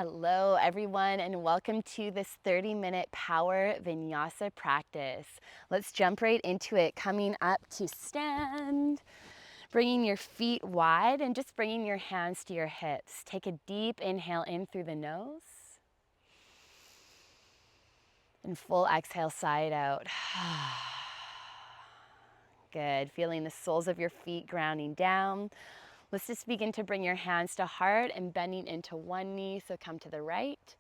Hello everyone and welcome to this 30-minute power vinyasa practice. Let's jump right into it, coming up to stand, bringing your feet wide and just bringing your hands to your hips. Take a deep inhale in through the nose and full exhale side out. Good, feeling the soles of your feet grounding down. Let's just begin to bring your hands to heart and bending into one knee, so come to the right,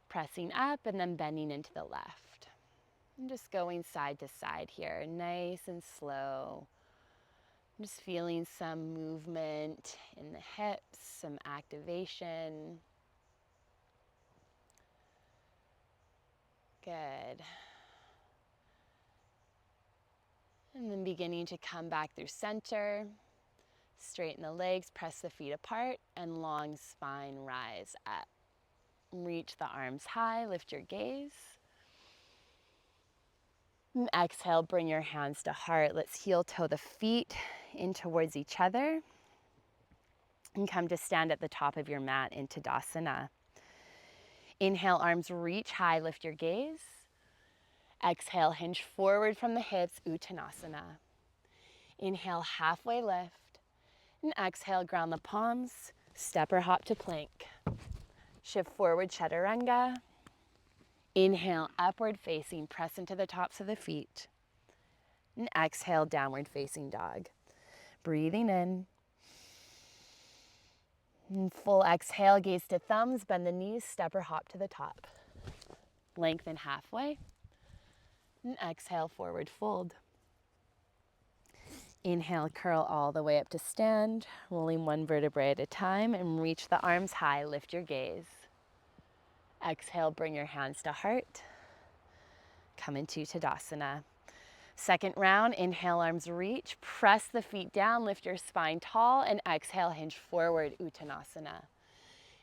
pressing up and then bending into the left. And just going side to side here, nice and slow. Just feeling some movement in the hips, some activation. Good. And then beginning to come back through center. Straighten the legs, press the feet apart, and long spine rise up. Reach the arms high, lift your gaze. And exhale, bring your hands to heart. Let's heel toe the feet in towards each other. And come to stand at the top of your mat in Tittibhasana. Inhale, arms reach high, lift your gaze. Exhale, hinge forward from the hips, Uttanasana. Inhale, halfway lift. And exhale, ground the palms, step or hop to plank. Shift forward, chaturanga. Inhale, upward facing, press into the tops of the feet. And exhale, downward facing dog. Breathing in. And full exhale, gaze to thumbs, bend the knees, step or hop to the top. Lengthen halfway. And exhale, forward fold. Inhale, curl all the way up to stand, rolling one vertebrae at a time, and reach the arms high, lift your gaze. Exhale, bring your hands to heart. Come into Tadasana. Second round, inhale, arms reach, press the feet down, lift your spine tall, and exhale, hinge forward, Uttanasana.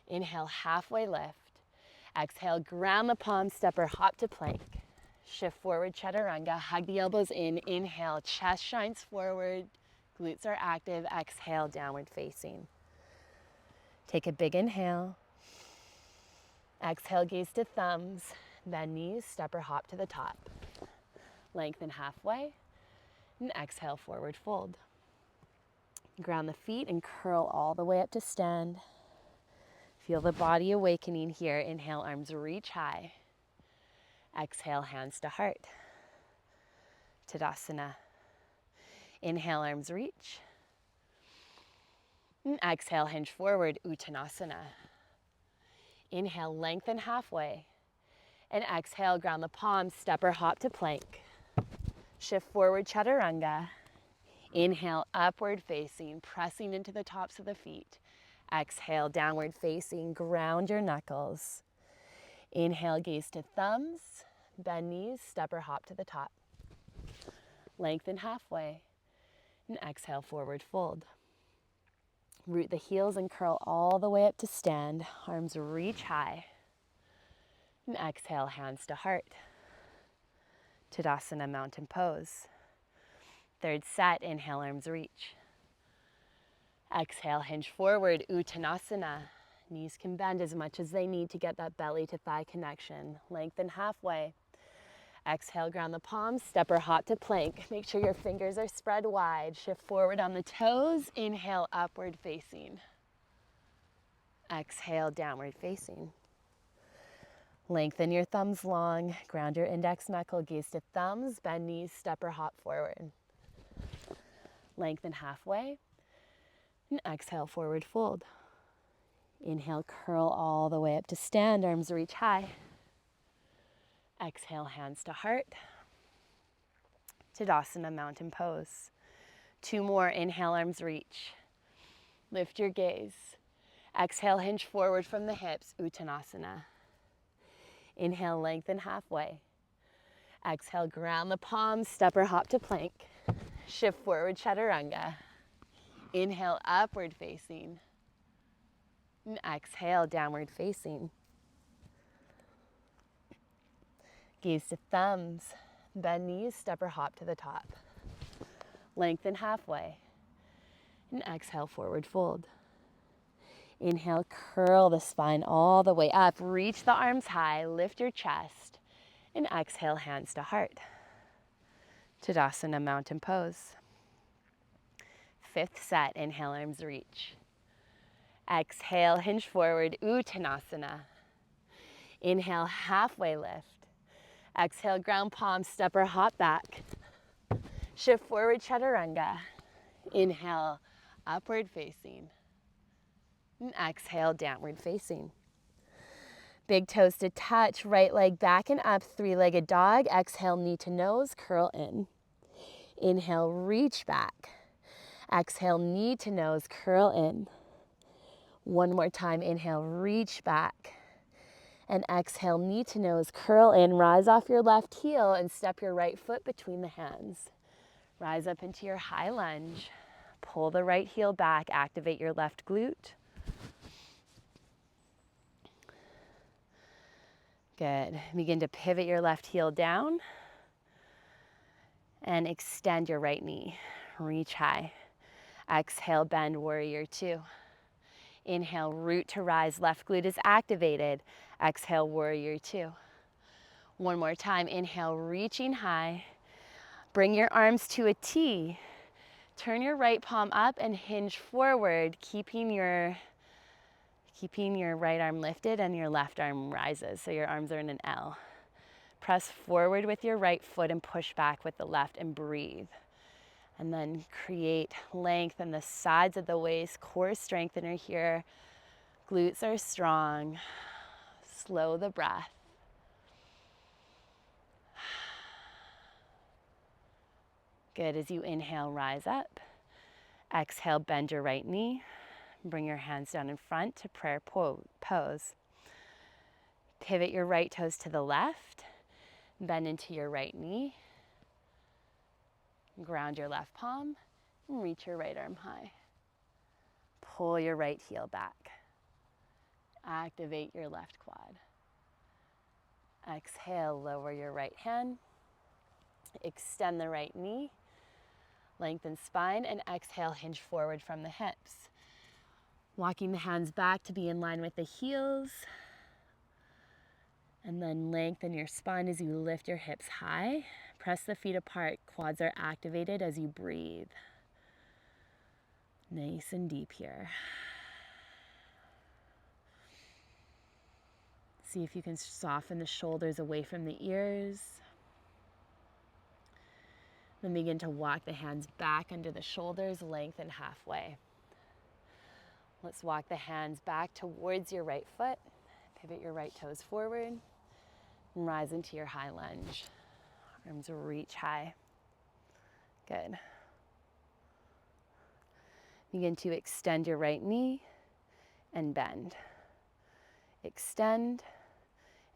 Inhale, halfway lift. Exhale, ground the palms, step or hop to plank. Shift forward, chaturanga, hug the elbows in. Inhale, chest shines forward, glutes are active. Exhale, downward facing. Take a big inhale. Exhale, gaze to thumbs, bend knees, step or hop to the top. Lengthen halfway, and exhale, forward fold. Ground the feet and curl all the way up to stand. Feel the body awakening here. Inhale, arms reach high. Exhale, hands to heart. Tadasana. Inhale, arms reach. And exhale, hinge forward, Uttanasana. Inhale, lengthen halfway. And exhale, ground the palms, step or hop to plank. Shift forward, chaturanga. Inhale, upward facing, pressing into the tops of the feet. Exhale, downward facing, ground your knuckles. Inhale, gaze to thumbs, bend knees, step or hop to the top. Lengthen halfway, and exhale, forward fold. Root the heels and curl all the way up to stand. Arms reach high. And exhale, hands to heart. Tadasana, mountain pose. Third set, inhale, arms reach. Exhale, hinge forward, Uttanasana. Knees can bend as much as they need to get that belly to thigh connection. Lengthen halfway. Exhale, ground the palms, step or hop to plank. Make sure your fingers are spread wide. Shift forward on the toes. Inhale, upward facing. Exhale, downward facing. Lengthen your thumbs long. Ground your index knuckle, gaze to thumbs, bend knees, step or hop forward. Lengthen halfway. And exhale, forward fold. Inhale, curl all the way up to stand, arms reach high. Exhale, hands to heart. Tadasana, mountain pose. Two more, inhale, arms reach. Lift your gaze. Exhale, hinge forward from the hips, Uttanasana. Inhale, lengthen halfway. Exhale, ground the palms, step or hop to plank. Shift forward, chaturanga. Inhale, upward facing. And exhale, downward facing. Gaze to thumbs, bend knees, step or hop to the top. Lengthen halfway. And exhale, forward fold. Inhale, curl the spine all the way up. Reach the arms high, lift your chest, and exhale, hands to heart. Tadasana, mountain pose. 5th set, inhale, arms reach. Exhale, hinge forward, Uttanasana. Inhale, halfway lift. Exhale, ground palm, step or hop back. Shift forward, chaturanga. Inhale, upward facing. And exhale, downward facing. Big toes to touch, right leg back and up, 3-legged dog. Exhale, knee to nose, curl in. Inhale, reach back. Exhale, knee to nose, curl in. One more time, inhale, reach back. And exhale, knee to nose, curl in. Rise off your left heel and step your right foot between the hands. Rise up into your high lunge. Pull the right heel back, activate your left glute. Good. Begin to pivot your left heel down and extend your right knee. Reach high. Exhale, bend, warrior 2. Inhale, root to rise, left glute is activated. Exhale, warrior 2. One more time, inhale, reaching high. Bring your arms to a T. Turn your right palm up and hinge forward, keeping your right arm lifted and your left arm rises, so your arms are in an L. Press forward with your right foot and push back with the left and breathe. And then create length in the sides of the waist, core strengthener here. Glutes are strong. Slow the breath. Good. As you inhale, rise up. Exhale, bend your right knee. Bring your hands down in front to prayer pose. Pivot your right toes to the left. Bend into your right knee. Ground your left palm and reach your right arm high. Pull your right heel back. Activate your left quad. Exhale, lower your right hand. Extend the right knee. Lengthen spine and exhale, hinge forward from the hips. Walking the hands back to be in line with the heels. And then lengthen your spine as you lift your hips high. Press the feet apart. Quads are activated as you breathe. Nice and deep here. See if you can soften the shoulders away from the ears. Then begin to walk the hands back under the shoulders, lengthen halfway. Let's walk the hands back towards your right foot. Pivot your right toes forward. And rise into your high lunge. Arms reach high. Good. Begin to extend your right knee and bend. Extend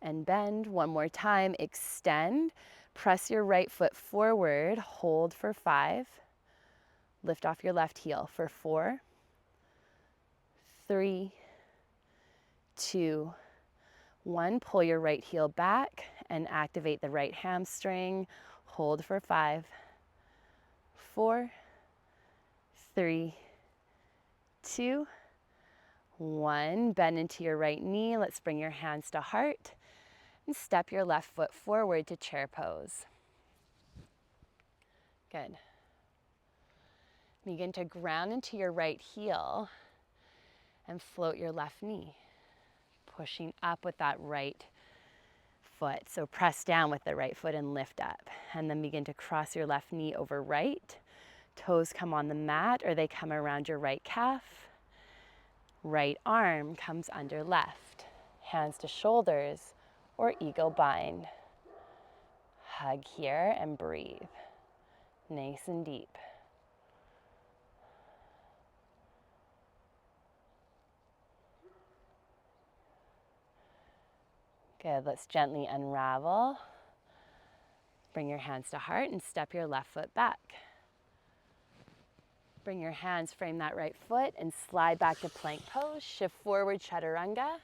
and bend. One more time. Extend. Press your right foot forward. Hold for 5. Lift off your left heel for 4, 3, 2, 1. Pull your right heel back and activate the right hamstring. Hold for 5, 4, 3, 2, 1. Bend into your right knee. Let's bring your hands to heart and step your left foot forward to chair pose. Good. Begin to ground into your right heel and float your left knee, pushing up with that right foot. So press down with the right foot and lift up. And then begin to cross your left knee over right. Toes come on the mat or they come around your right calf. Right arm comes under left. Hands to shoulders or eagle bind. Hug here and breathe. Nice and deep. Good. Let's gently unravel. Bring your hands to heart and step your left foot back. Bring your hands, frame that right foot and slide back to plank pose. Shift forward, chaturanga.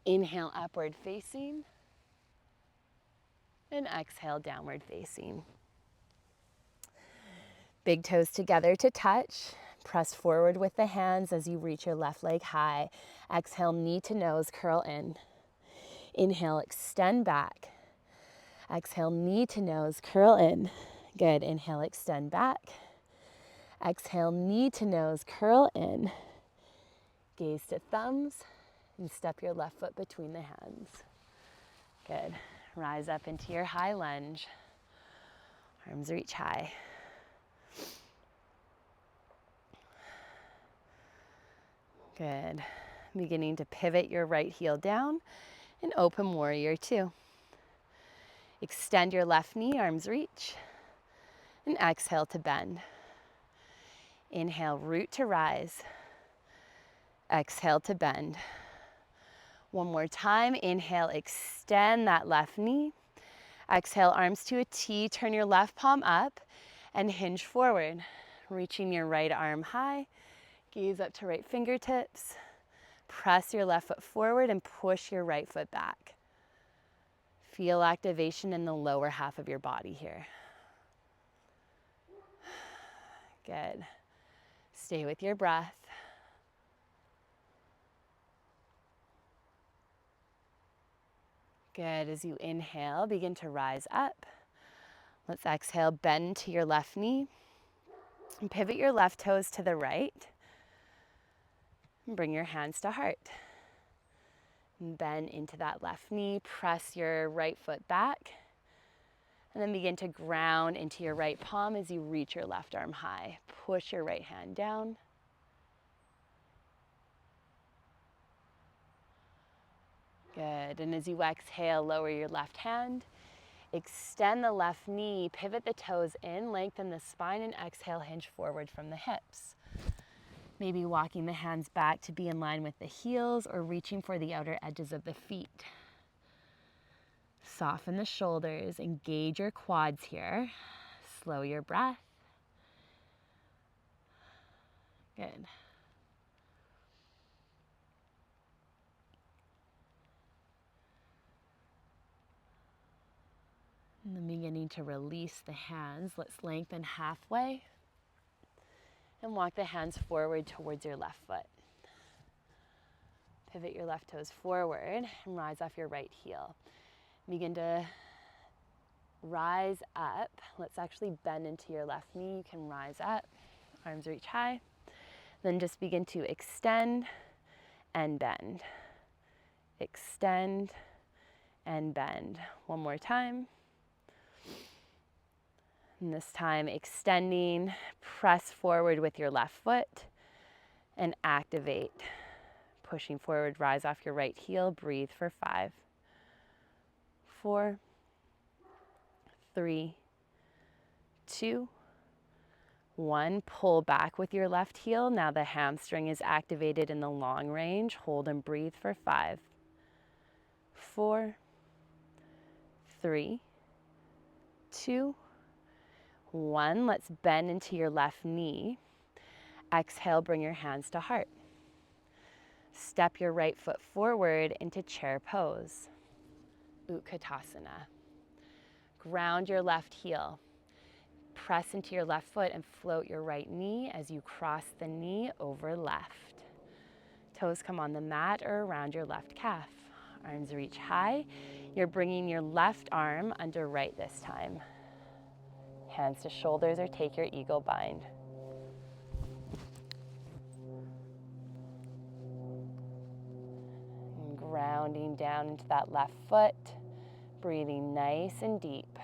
Inhale, upward facing. And exhale, downward facing. Big toes together to touch. Press forward with the hands as you reach your left leg high. Exhale, knee to nose, curl in. Inhale, extend back. Exhale, knee to nose, curl in. Good. Inhale, extend back. Exhale, knee to nose, curl in. Gaze to thumbs and step your left foot between the hands. Good. Rise up into your high lunge. Arms reach high. Good. Beginning to pivot your right heel down and open warrior two. Extend your left knee, arms reach, and exhale to bend. Inhale, root to rise. Exhale to bend. One more time. Inhale, extend that left knee. Exhale, arms to a T. Turn your left palm up and hinge forward. Reaching your right arm high. Gaze up to right fingertips. Press your left foot forward and push your right foot back. Feel activation in the lower half of your body here. Good. Stay with your breath. Good. As you inhale, begin to rise up. Let's exhale, bend to your left knee. And pivot your left toes to the right. And bring your hands to heart. And bend into that left knee. Press your right foot back. And then begin to ground into your right palm as you reach your left arm high. Push your right hand down. Good. And as you exhale, lower your left hand. Extend the left knee, pivot the toes in, lengthen the spine, and exhale, hinge forward from the hips. Maybe walking the hands back to be in line with the heels or reaching for the outer edges of the feet. Soften the shoulders, engage your quads here. Slow your breath. Good. And then beginning to release the hands. Let's lengthen halfway. And walk the hands forward towards your left foot. Pivot your left toes forward and rise off your right heel. Begin to rise up. Let's actually bend into your left knee. You can rise up. Arms reach high. Then just begin to extend and bend. Extend and bend. One more time. And this time extending, press forward with your left foot and activate. Pushing forward, rise off your right heel, breathe for 5, 4, 3, 2, 1. Pull back with your left heel. Now the hamstring is activated in the long range. Hold and breathe for 5, 4, 3, 2, 1. Let's bend into your left knee. Exhale, bring your hands to heart. Step your right foot forward into chair pose, Utkatasana. Ground your left heel. Press into your left foot and float your right knee as you cross the knee over left. Toes come on the mat or around your left calf. Arms reach high. You're bringing your left arm under right this time. Hands to shoulders or take your eagle bind. And grounding down into that left foot, breathing nice and deep.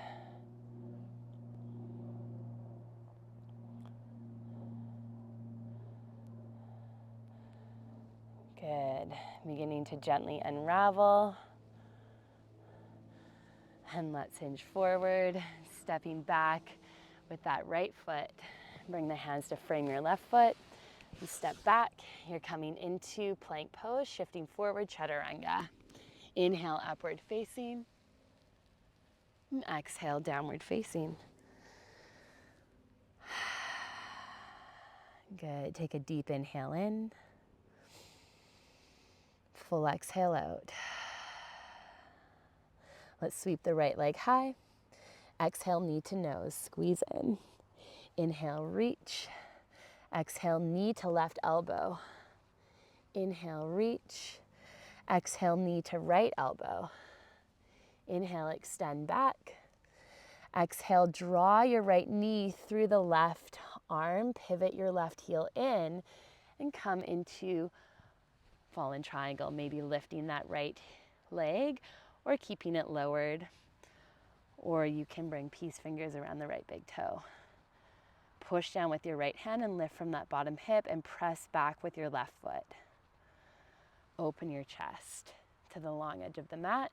Good. Beginning to gently unravel. And let's hinge forward, stepping back with that right foot. Bring the hands to frame your left foot. You step back. You're coming into plank pose, shifting forward, chaturanga. Inhale, upward facing. And exhale, downward facing. Good. Take a deep inhale in. Full exhale out. Let's sweep the right leg high. Exhale, knee to nose, squeeze in. Inhale, reach. Exhale, knee to left elbow. Inhale, reach. Exhale, knee to right elbow. Inhale, extend back. Exhale, draw your right knee through the left arm, pivot your left heel in, and come into fallen triangle, maybe lifting that right leg or keeping it lowered. Or you can bring peace fingers around the right big toe. Push down with your right hand and lift from that bottom hip and press back with your left foot. Open your chest to the long edge of the mat.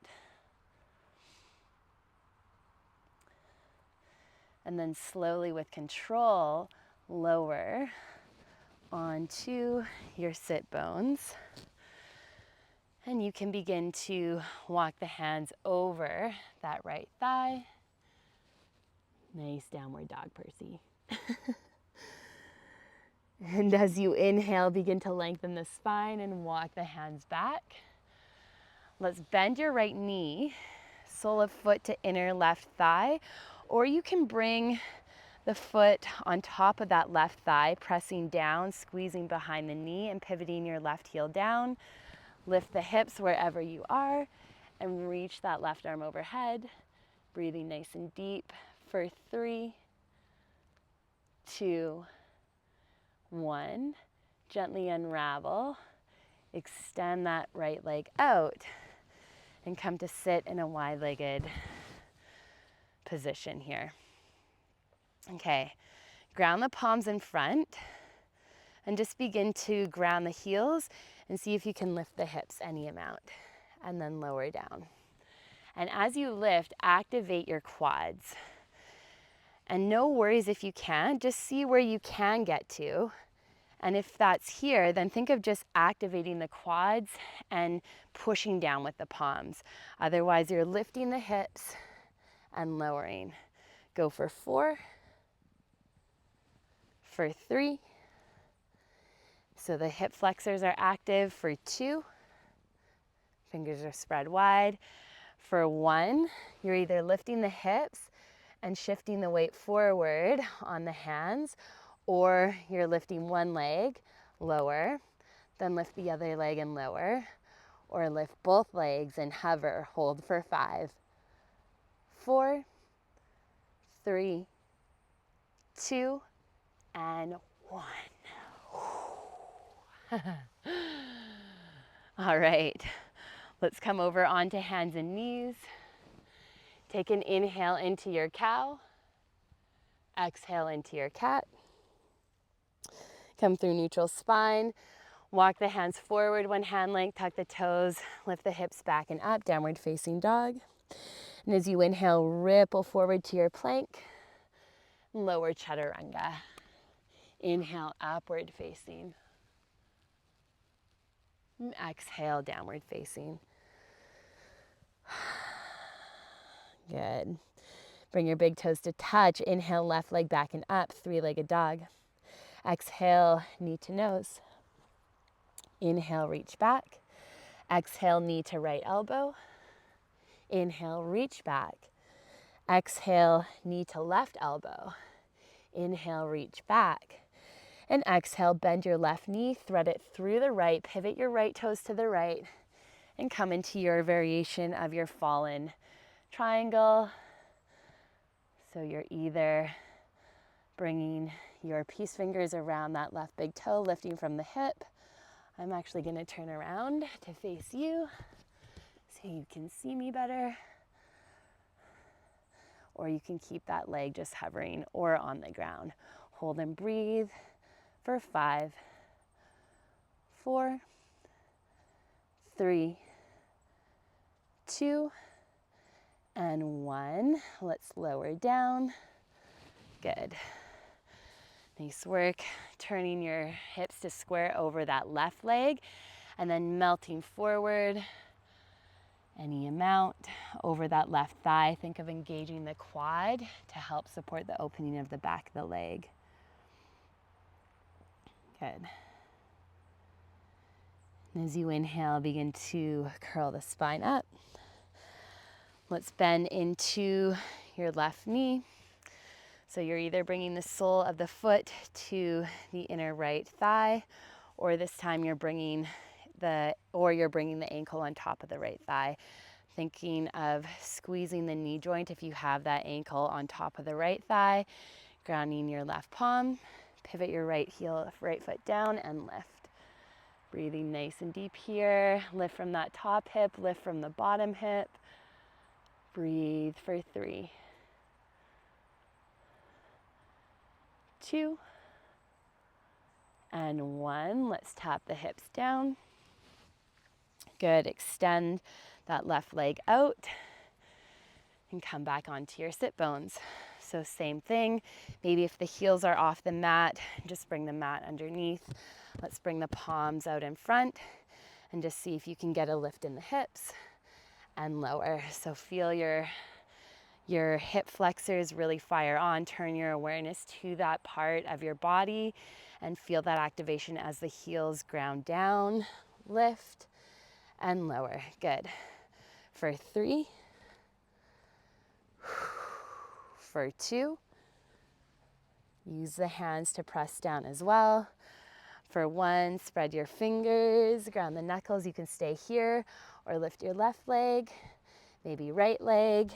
And then slowly with control, lower onto your sit bones. And you can begin to walk the hands over that right thigh. Nice downward dog, Percy. And as you inhale, begin to lengthen the spine and walk the hands back. Let's bend your right knee, sole of foot to inner left thigh, or you can bring the foot on top of that left thigh, pressing down, squeezing behind the knee and pivoting your left heel down. Lift the hips wherever you are and reach that left arm overhead. Breathing nice and deep for 3, 2, 1. Gently unravel. Extend that right leg out and come to sit in a wide-legged position here. Okay, ground the palms in front and just begin to ground the heels and see if you can lift the hips any amount and then lower down. And as you lift, activate your quads. And no worries if you can't, just see where you can get to. And if that's here, then think of just activating the quads and pushing down with the palms. Otherwise, you're lifting the hips and lowering. Go for 4, for 3. So the hip flexors are active for 2. Fingers are spread wide. For 1, you're either lifting the hips and shifting the weight forward on the hands, or you're lifting one leg, lower, then lift the other leg and lower, or lift both legs and hover, hold for 5, 4, 3, 2, and 1. All right, let's come over onto hands and knees. Take an inhale into your cow. Exhale into your cat. Come through neutral spine. Walk the hands forward, one hand length, tuck the toes, lift the hips back and up, downward facing dog. And as you inhale, ripple forward to your plank. Lower chaturanga. Inhale, upward facing. And exhale, downward facing. Good. Bring your big toes to touch. Inhale, left leg back and up, 3-legged dog. Exhale, knee to nose. Inhale, reach back. Exhale, knee to right elbow. Inhale, reach back. Exhale, knee to left elbow. Inhale, reach back. And exhale, bend your left knee, thread it through the right, pivot your right toes to the right, and come into your variation of your fallen triangle. So you're either bringing your peace fingers around that left big toe, lifting from the hip. I'm actually going to turn around to face you so you can see me better. Or you can keep that leg just hovering or on the ground. Hold and breathe for 5, 4, 3, 2, and 1. Let's lower down. Good. Nice work. Turning your hips to square over that left leg and then melting forward any amount over that left thigh. Think of engaging the quad to help support the opening of the back of the leg. Good. And as you inhale, begin to curl the spine up. Let's bend into your left knee. So you're either bringing the sole of the foot to the inner right thigh, or this time you're bringing the ankle on top of the right thigh. Thinking of squeezing the knee joint if you have that ankle on top of the right thigh, grounding your left palm, pivot your right foot down and lift. Breathing nice and deep here. Lift from that top hip, lift from the bottom hip. Breathe for 3, 2, and 1. Let's tap the hips down. Good. Extend that left leg out and come back onto your sit bones. So same thing. Maybe if the heels are off the mat, just bring the mat underneath. Let's bring the palms out in front and just see if you can get a lift in the hips and lower. So feel your hip flexors really fire on. Turn your awareness to that part of your body and feel that activation as the heels ground down, lift, and lower. Good. For 3, for 2, use the hands to press down as well. For 1, spread your fingers, ground the knuckles. You can stay here or lift your left leg, maybe right leg,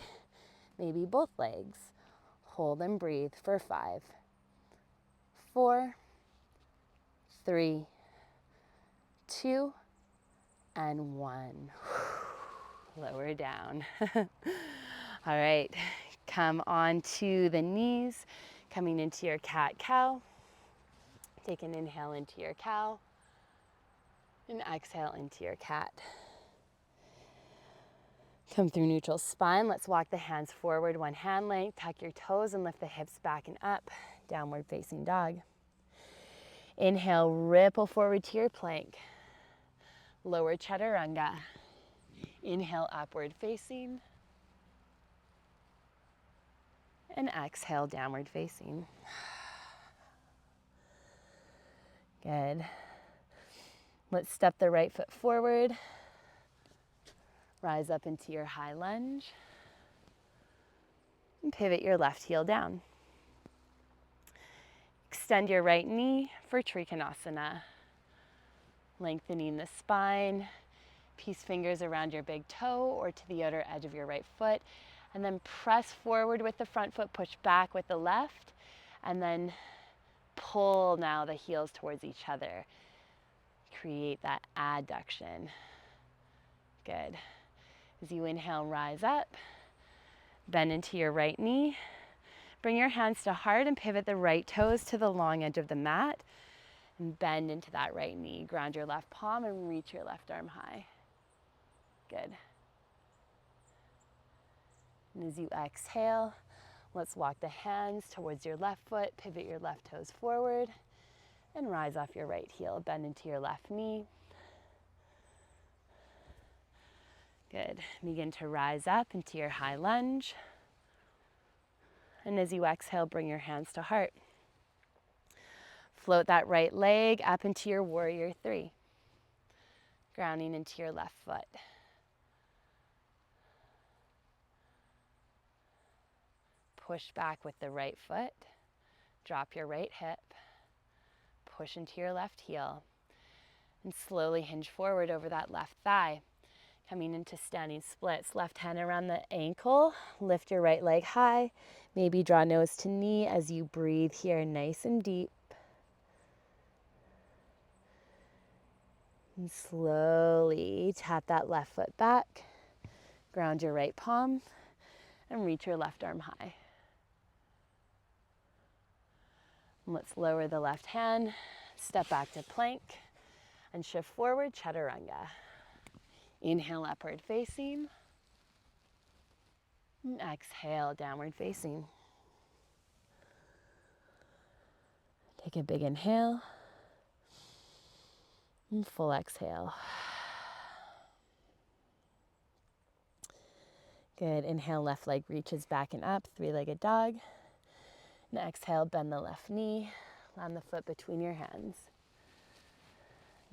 maybe both legs. Hold and breathe for 5, 4, 3, 2, and 1. Lower down. All right, come onto the knees, coming into your cat-cow. Take an inhale into your cow and exhale into your cat. Come through neutral spine. Let's walk the hands forward, one hand length. Tuck your toes and lift the hips back and up. Downward facing dog. Inhale, ripple forward to your plank. Lower chaturanga. Inhale, upward facing. And exhale, downward facing. Good. Let's step the right foot forward. Rise up into your high lunge. And pivot your left heel down. Extend your right knee for Trikonasana. Lengthening the spine. Peace fingers around your big toe or to the outer edge of your right foot. And then press forward with the front foot, push back with the left. And then pull now the heels towards each other. Create that adduction. Good. As you inhale, rise up. Bend into your right knee. Bring your hands to heart and pivot the right toes to the long edge of the mat. And bend into that right knee. Ground your left palm and reach your left arm high. Good. And as you exhale, let's walk the hands towards your left foot. Pivot your left toes forward. And rise off your right heel. Bend into your left knee. Good. Begin to rise up into your high lunge. And as you exhale, bring your hands to heart. Float that right leg up into your warrior 3. Grounding into your left foot. Push back with the right foot. Drop your right hip. Push into your left heel. And slowly hinge forward over that left thigh. Coming into standing splits. Left hand around the ankle. Lift your right leg high. Maybe draw nose to knee as you breathe here nice and deep. And slowly tap that left foot back. Ground your right palm and reach your left arm high. And let's lower the left hand. Step back to plank and shift forward, chaturanga. Inhale, upward facing. And exhale, downward facing. Take a big inhale. And full exhale. Good. Inhale, left leg reaches back and up, 3-legged dog. And exhale, bend the left knee. Land the foot between your hands.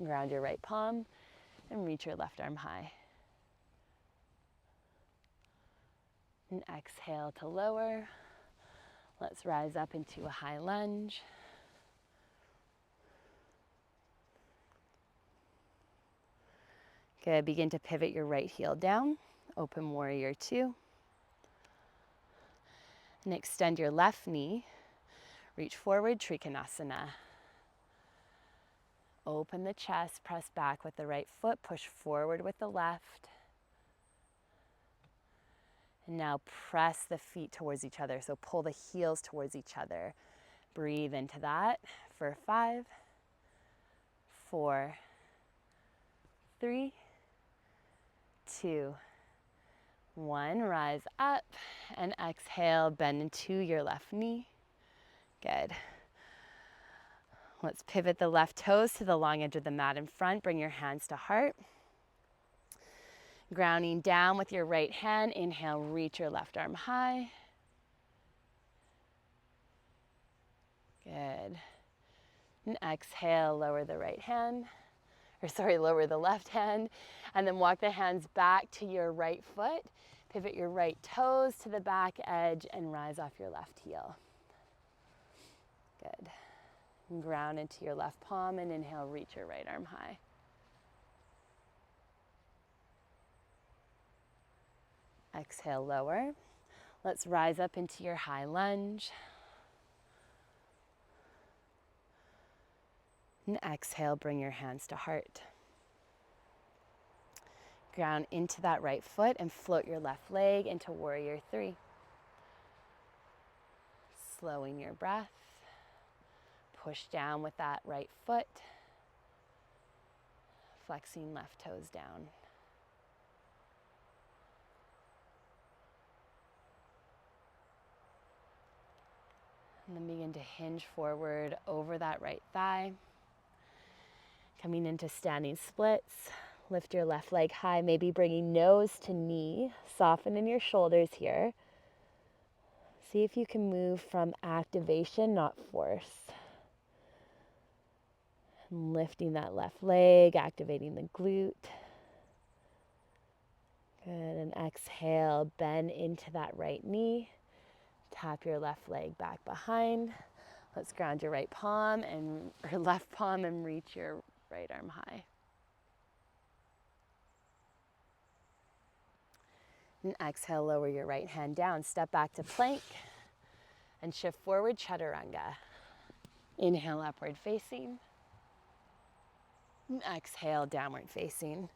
Ground your right palm and reach your left arm high. And exhale to lower. Let's rise up into a high lunge. Good, begin to pivot your right heel down, open warrior two. And extend your left knee, reach forward, Trikonasana. Open the chest, press back with the right foot, push forward with the left. And now press the feet towards each other, so pull the heels towards each other. Breathe into that for 5, 4, 3, 2, 1. Rise up and exhale, bend into your left knee. Good. Let's pivot the left toes to the long edge of the mat in front. Bring your hands to heart. Grounding down with your right hand. Inhale, reach your left arm high. Good. And exhale, lower the right hand. Lower the left hand. And then walk the hands back to your right foot. Pivot your right toes to the back edge and rise off your left heel. Good. And ground into your left palm and inhale, reach your right arm high. Exhale, lower. Let's rise up into your high lunge. And exhale, bring your hands to heart. Ground into that right foot and float your left leg into warrior three. Slowing your breath. Push down with that right foot. Flexing left toes down. And then begin to hinge forward over that right thigh. Coming into standing splits. Lift your left leg high, maybe bringing nose to knee. Soften in your shoulders here. See if you can move from activation, not force. And lifting that left leg, activating the glute. Good, and exhale, bend into that right knee. Tap your left leg back behind. Let's ground your right palm or left palm and reach your right arm high. And exhale, lower your right hand down. Step back to plank and shift forward, chaturanga. Inhale, upward facing. And exhale, downward facing.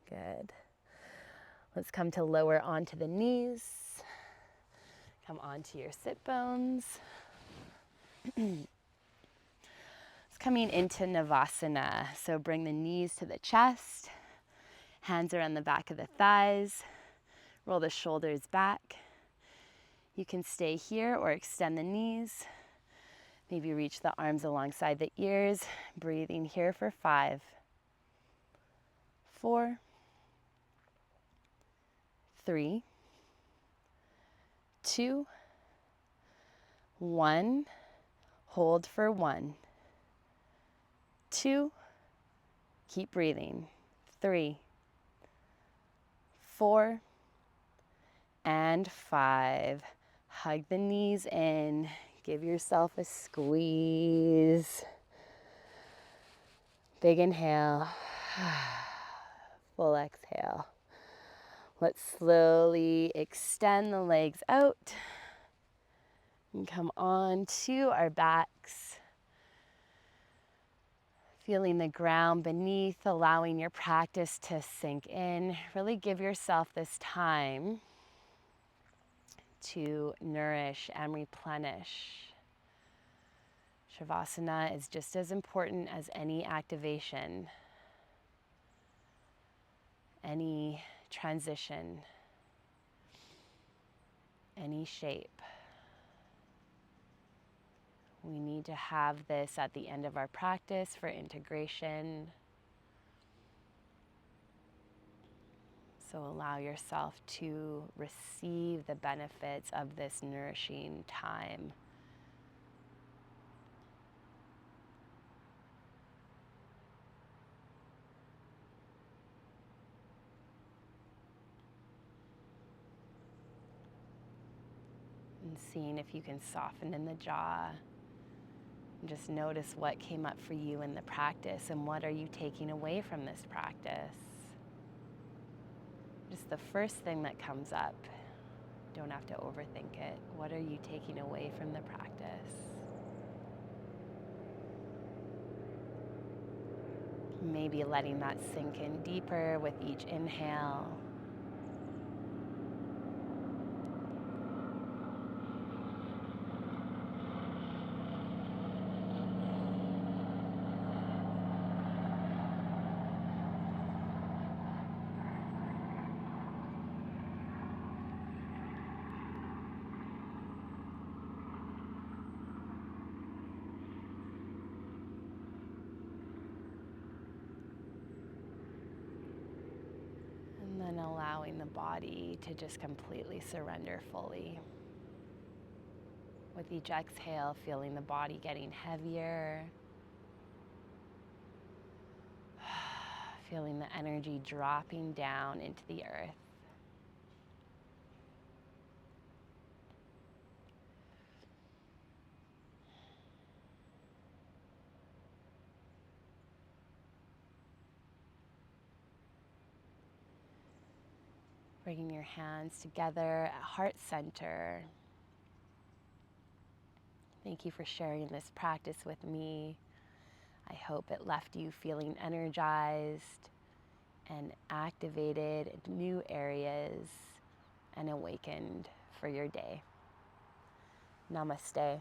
Good. Let's come to lower onto the knees. Come onto your sit bones. It's coming into Navasana. So bring the knees to the chest. Hands around the back of the thighs. Roll the shoulders back. You can stay here or extend the knees. Maybe reach the arms alongside the ears. Breathing here for 5, 4, 3, 2, 1. Hold for 1, 2. Keep breathing. 3, 4, and 5. Hug the knees in. Give yourself a squeeze. Big inhale. Full exhale. Let's slowly extend the legs out and come on to our backs. Feeling the ground beneath, allowing your practice to sink in. Really give yourself this time to nourish and replenish. Shavasana is just as important as any activation, any transition, any shape. We need to have this at the end of our practice for integration. So allow yourself to receive the benefits of this nourishing time. And seeing if you can soften in the jaw. And just notice what came up for you in the practice and what are you taking away from this practice. Just the first thing that comes up. Don't have to overthink it. What are you taking away from the practice? Maybe letting that sink in deeper with each inhale. And then allowing the body to just completely surrender fully. With each exhale, feeling the body getting heavier. Feeling the energy dropping down into the earth. Bringing your hands together at heart center. Thank you for sharing this practice with me. I hope it left you feeling energized and activated in new areas and awakened for your day. Namaste.